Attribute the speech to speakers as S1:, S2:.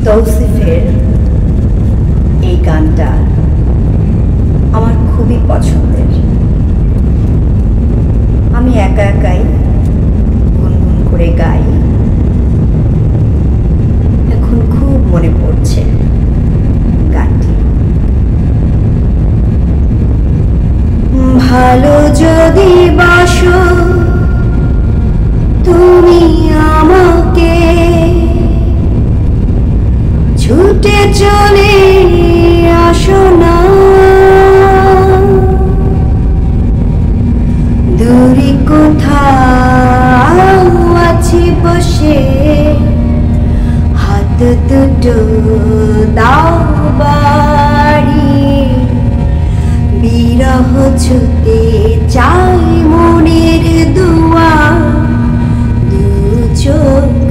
S1: তৌসিফের এই গানটা আমার খুবই পছন্দের। আমি একা একাই গুনগুন করে গাই। এখন খুব মনে পড়ছে গানটি। ভালো যদি বাসো তুমি আমাকে, ছুটে চলে আসো না, দূরে কোথাও আছি বসে, হাত দুটো দাও বাড়িয়ে, বিরহ ছুতে চাই মনের দুয়ার, দু চোখ